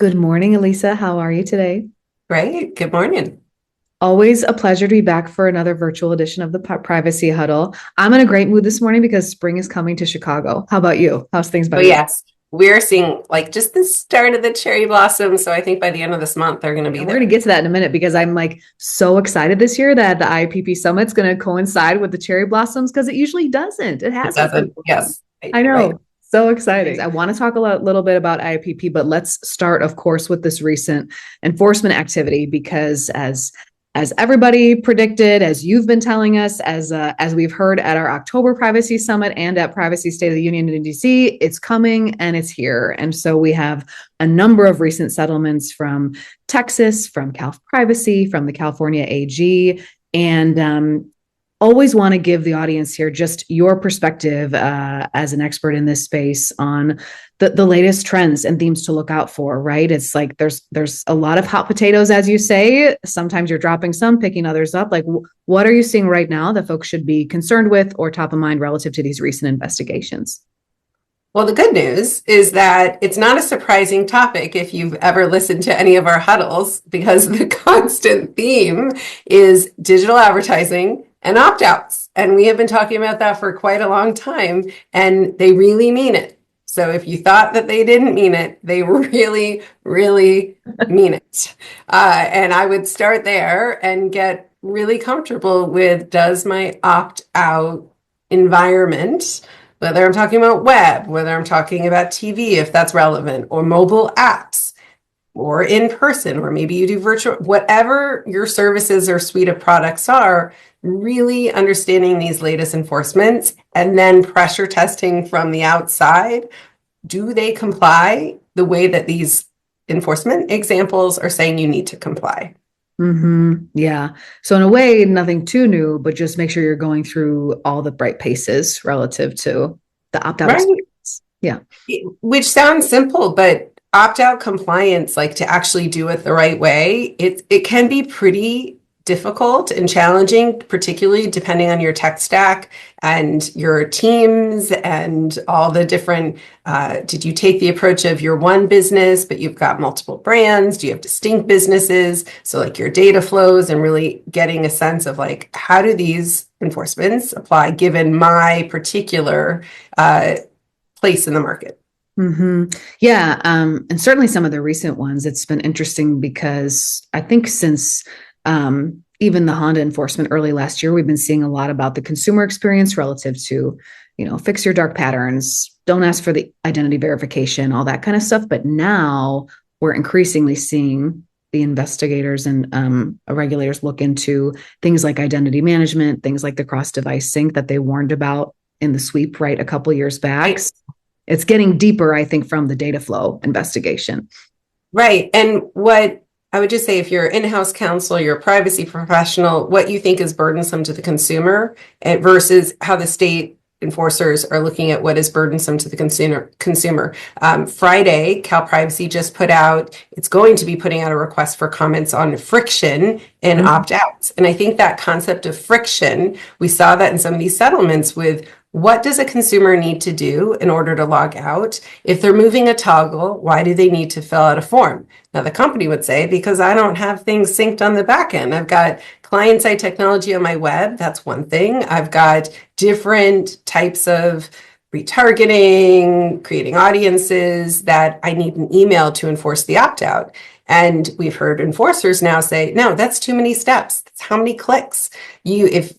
Good morning, Alysa. How are you today? Great. Good morning. Always a pleasure to be back for another virtual edition of the Privacy Huddle. I'm in a great mood this morning because spring is coming to Chicago. How about you? How's things by Oh, you? yes. We're seeing like just the start of the cherry blossom. So I think by the end of this month, they're going to be And we're going to there. get to that in a minute because I'm like so excited this year that the IPP Summit's going to coincide with the cherry blossoms because it usually doesn't. It It hasn't for doesn't. so long. Yes. I Right. know. So exciting. I want to talk little bit about IPP, but let's start, of course, with this recent enforcement activity because as everybody predicted, as you've been telling us, as we've heard at our October Privacy Summit and at Privacy State of the Union in DC, it's coming and it's here. And so we have a number of recent settlements from Texas, from Cal Privacy, from the California AG, and always want to give the audience here just your perspective as an expert in this space on the latest trends and themes to look out for, right? It's like there's a lot of hot potatoes, as you say. Sometimes you're dropping some, picking others up. Like, what are you seeing right now that folks should be concerned with or top of mind relative to these recent investigations? Well, the good news is that it's not a surprising topic if you've ever listened to any of our huddles, because the constant theme is digital advertising and opt-outs. And we have been talking about that for quite a long time, and they really mean it. So if you thought that they didn't mean it, they really, really mean it. And I would start there and get really comfortable with, does my opt-out environment, whether I'm talking about web, whether I'm talking about TV, if that's relevant, or mobile apps, or in person, or maybe you do virtual, whatever your services or suite of products are, really understanding these latest enforcements and then pressure testing from the outside. Do they comply the way that these enforcement examples are saying you need to comply? Yeah. So in a way, nothing too new, but just make sure you're going through all the right paces relative to the opt-out Right. experience. Yeah. Which sounds simple, but opt-out compliance, like to actually do it the right way, it can be pretty difficult and challenging, particularly depending on your tech stack and your teams and all the different, did you take the approach of your one business, but you've got multiple brands? Do you have distinct businesses? So like your data flows and really getting a sense of like, how do these enforcements apply given my particular place in the market? Yeah. And certainly some of the recent ones, it's been interesting because I think since even the Honda enforcement early last year, we've been seeing a lot about the consumer experience relative to, fix your dark patterns, don't ask for the identity verification, all that kind of stuff. But now we're increasingly seeing the investigators and regulators look into things like identity management, things like the cross-device sync that they warned about in the sweep, right, a couple years back. Right. It's getting deeper, I think, from the data flow investigation. Right. And what I would just say, if you're in-house counsel, you're a privacy professional, what you think is burdensome to the consumer versus how the state enforcers are looking at what is burdensome to the consumer. Friday, Cal Privacy just put out, it's going to be putting out a request for comments on friction and opt-outs. And I think that concept of friction, we saw that in some of these settlements with, what does a consumer need to do in order to log out? If they're moving a toggle, why do they need to fill out a form? Now, the company would say, because I don't have things synced on the back end. I've got client-side technology on my web. That's one thing. I've got different types of retargeting, creating audiences that I need an email to enforce the opt-out. And we've heard enforcers now say, no, that's too many steps. That's how many clicks.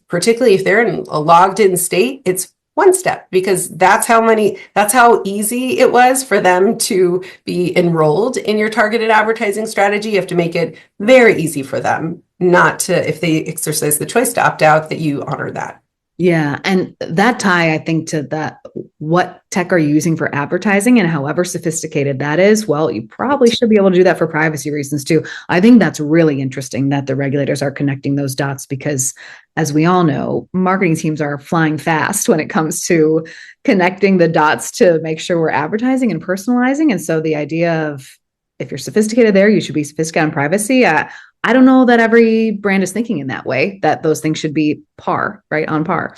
Particularly if they're in a logged in state, it's one step, because that's how easy it was for them to be enrolled in your targeted advertising strategy. You have to make it very easy for them not to, if they exercise the choice to opt out, that you honor that. Yeah. And that tie, I think, to that, what tech are you using for advertising and however sophisticated that is, well, you probably should be able to do that for privacy reasons too. I think that's really interesting that the regulators are connecting those dots because, as we all know, marketing teams are flying fast when it comes to connecting the dots to make sure we're advertising and personalizing. And so the idea of, if you're sophisticated there, you should be sophisticated on privacy. I don't know that every brand is thinking in that way, that those things should be par, right, on par.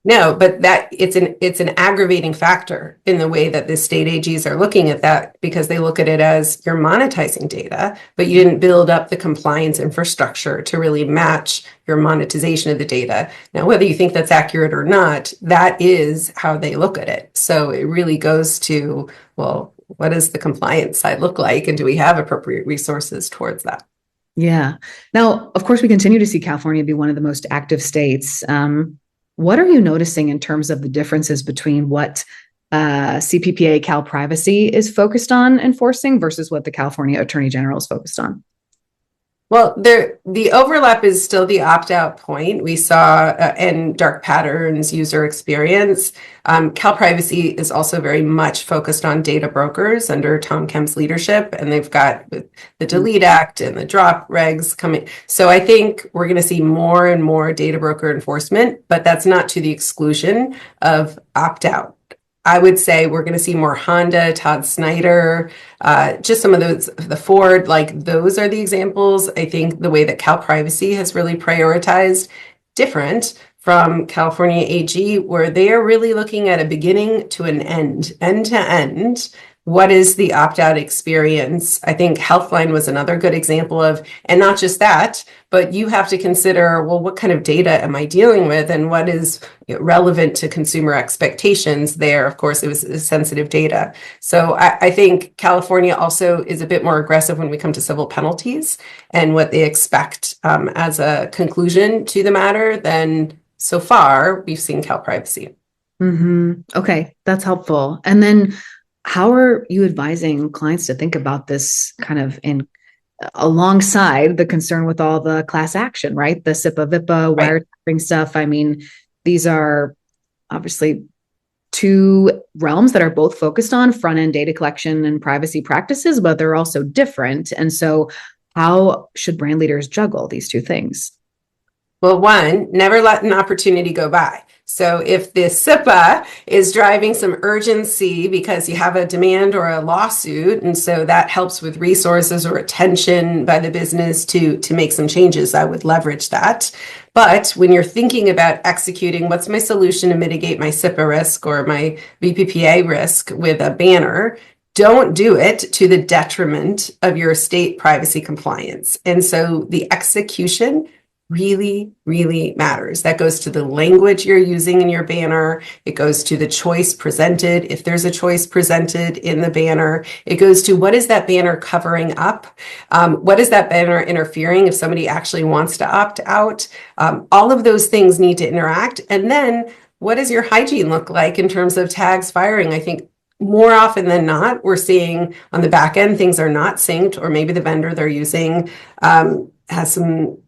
No, but that it's an aggravating factor in the way that the state AGs are looking at that, because they look at it as you're monetizing data, but you didn't build up the compliance infrastructure to really match your monetization of the data. Now, whether you think that's accurate or not, that is how they look at it. So it really goes to, well, what does the compliance side look like? And do we have appropriate resources towards that? Yeah. Now, of course, we continue to see California be one of the most active states. What are you noticing in terms of the differences between what CPPA Cal Privacy is focused on enforcing versus what the California Attorney General is focused on? Well, the overlap is still the opt-out point. We saw in dark patterns user experience. Cal Privacy is also very much focused on data brokers under Tom Kemp's leadership, and they've got the Delete Act and the drop regs coming. So I think we're going to see more and more data broker enforcement, but that's not to the exclusion of opt-out. I would say we're going to see more Honda, Todd Snyder, just some of those, the Ford, like those are the examples. I think the way that Cal Privacy has really prioritized different from California AG, where they are really looking at a beginning to an end to end. What is the opt-out experience? I think Healthline was another good example of, and not just that, but you have to consider, well, what kind of data am I dealing with, and what is relevant to consumer expectations there? Of course, it was sensitive data. So I think California also is a bit more aggressive when we come to civil penalties and what they expect as a conclusion to the matter than so far we've seen Cal Privacy. Okay, that's helpful. And then how are you advising clients to think about this kind of in alongside the concern with all the class action, right? The SIPA, VIPA, wiretapping stuff. I mean, these are obviously two realms that are both focused on front-end data collection and privacy practices, but they're also different. And so how should brand leaders juggle these two things? Well, one, never let an opportunity go by. So if the SIPA is driving some urgency because you have a demand or a lawsuit, and so that helps with resources or attention by the business to make some changes, I would leverage that. But when you're thinking about executing, what's my solution to mitigate my SIPA risk or my VPPA risk with a banner, don't do it to the detriment of your state privacy compliance. And so the execution really, really matters. That goes to the language you're using in your banner. It goes to the choice presented, if there's a choice presented in the banner. It goes to what is that banner covering up? What is that banner interfering if somebody actually wants to opt out? All of those things need to interact. And then what does your hygiene look like in terms of tags firing? I think more often than not, we're seeing on the back end, things are not synced, or maybe the vendor they're using has some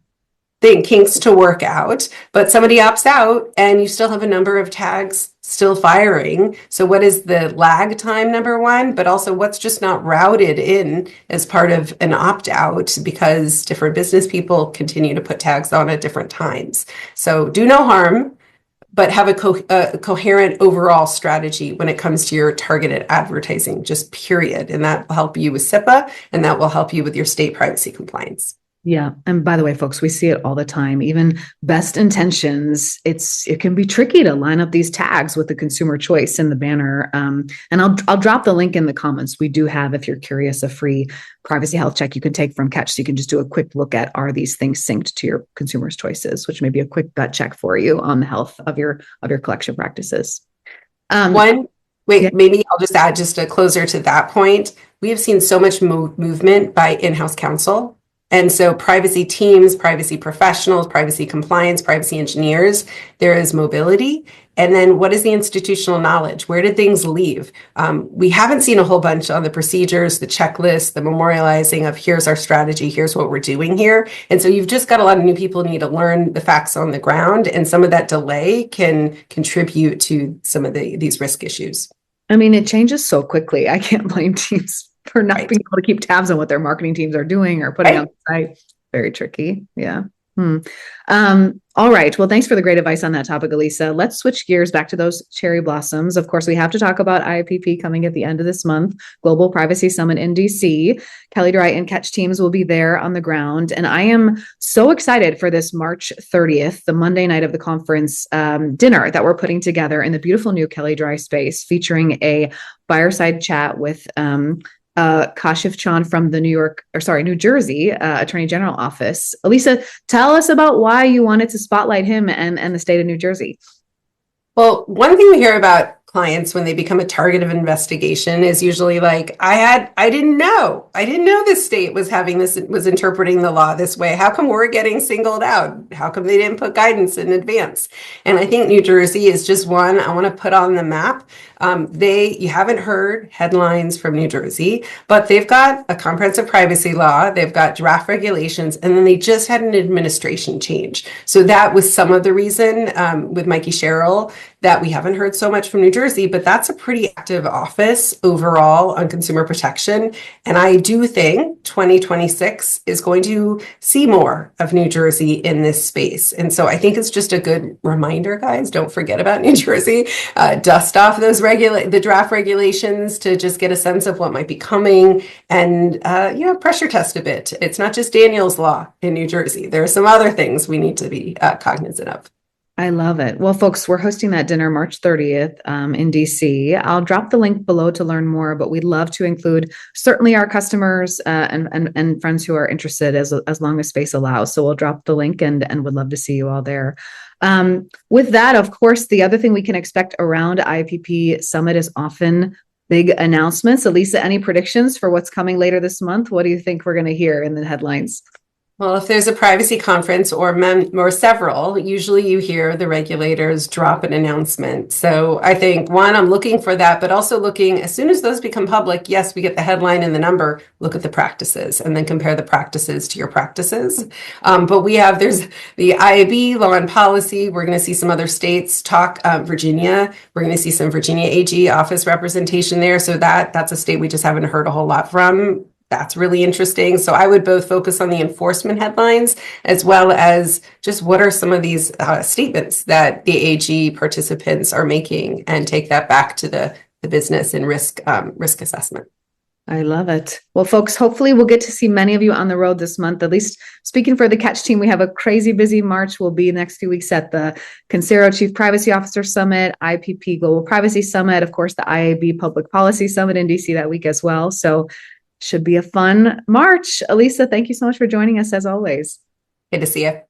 kinks to work out, but somebody opts out and you still have a number of tags still firing. So what is the lag time, number one, but also what's just not routed in as part of an opt out because different business people continue to put tags on at different times. So do no harm, but have a coherent overall strategy when it comes to your targeted advertising, just period. And that will help you with SIPA, and that will help you with your state privacy compliance. Yeah. And by the way, folks, we see it all the time. Even best intentions, it can be tricky to line up these tags with the consumer choice in the banner. And I'll drop the link in the comments. We do have, if you're curious, a free privacy health check you can take from Catch. So you can just do a quick look at, are these things synced to your consumers' choices, which may be a quick gut check for you on the health of your collection practices. Maybe I'll just add just a closer to that point. We have seen so much movement by in-house counsel. And so privacy teams, privacy professionals, privacy compliance, privacy engineers, there is mobility. And then what is the institutional knowledge? Where did things leave? We haven't seen a whole bunch on the procedures, the checklist, the memorializing of here's our strategy, here's what we're doing here. And so you've just got a lot of new people who need to learn the facts on the ground. And some of that delay can contribute to some of these risk issues. I mean, it changes so quickly. I can't blame teams for not being able to keep tabs on what their marketing teams are doing or putting on the site. Very tricky. Yeah. All right. Well, thanks for the great advice on that topic, Alysa. Let's switch gears back to those cherry blossoms. Of course, we have to talk about IIPP coming at the end of this month, Global Privacy Summit in DC. Kelley Drye and Catch teams will be there on the ground. And I am so excited for this March 30th, the Monday night of the conference dinner that we're putting together in the beautiful new Kelley Drye space, featuring a fireside chat with Kashif Chand from the New Jersey Attorney General Office. Alysa, tell us about why you wanted to spotlight him and the state of New Jersey. Well, one thing we hear about clients when they become a target of investigation is usually like, I didn't know this state was interpreting the law this way. How come we're getting singled out? How come they didn't put guidance in advance? And I think New Jersey is just one I want to put on the map. You haven't heard headlines from New Jersey, but they've got a comprehensive privacy law, they've got draft regulations, and then they just had an administration change. So that was some of the reason with Mikey Sherrill that we haven't heard so much from New Jersey, but that's a pretty active office overall on consumer protection. And I do think 2026 is going to see more of New Jersey in this space. And so I think it's just a good reminder, guys, don't forget about New Jersey, dust off those the draft regulations to just get a sense of what might be coming and, pressure test a bit. It's not just Daniel's Law in New Jersey. There are some other things we need to be cognizant of. I love it. Well, folks, we're hosting that dinner March 30th in DC. I'll drop the link below to learn more, but we'd love to include certainly our customers and friends who are interested as long as space allows. So we'll drop the link and would love to see you all there. With that, of course, the other thing we can expect around IIPP Summit is often big announcements. Alysa, any predictions for what's coming later this month? What do you think we're going to hear in the headlines? Well, if there's a privacy conference or several, usually you hear the regulators drop an announcement. So I think, one, I'm looking for that, but also looking, as soon as those become public, yes, we get the headline and the number, look at the practices and then compare the practices to your practices. But there's the IAB, law and policy. We're going to see some other states talk, Virginia. We're going to see some Virginia AG office representation there. So that's a state we just haven't heard a whole lot from. That's really interesting. So I would both focus on the enforcement headlines as well as just what are some of these statements that the AG participants are making and take that back to the business and risk assessment. I love it. Well, folks, hopefully we'll get to see many of you on the road this month. At least speaking for the Catch team, we have a crazy busy March. We'll be next 2 weeks at the Consero Chief Privacy Officer Summit, IPP Global Privacy Summit, of course, the IAB Public Policy Summit in DC that week as well. So should be a fun March. Alysa, thank you so much for joining us as always. Good to see you.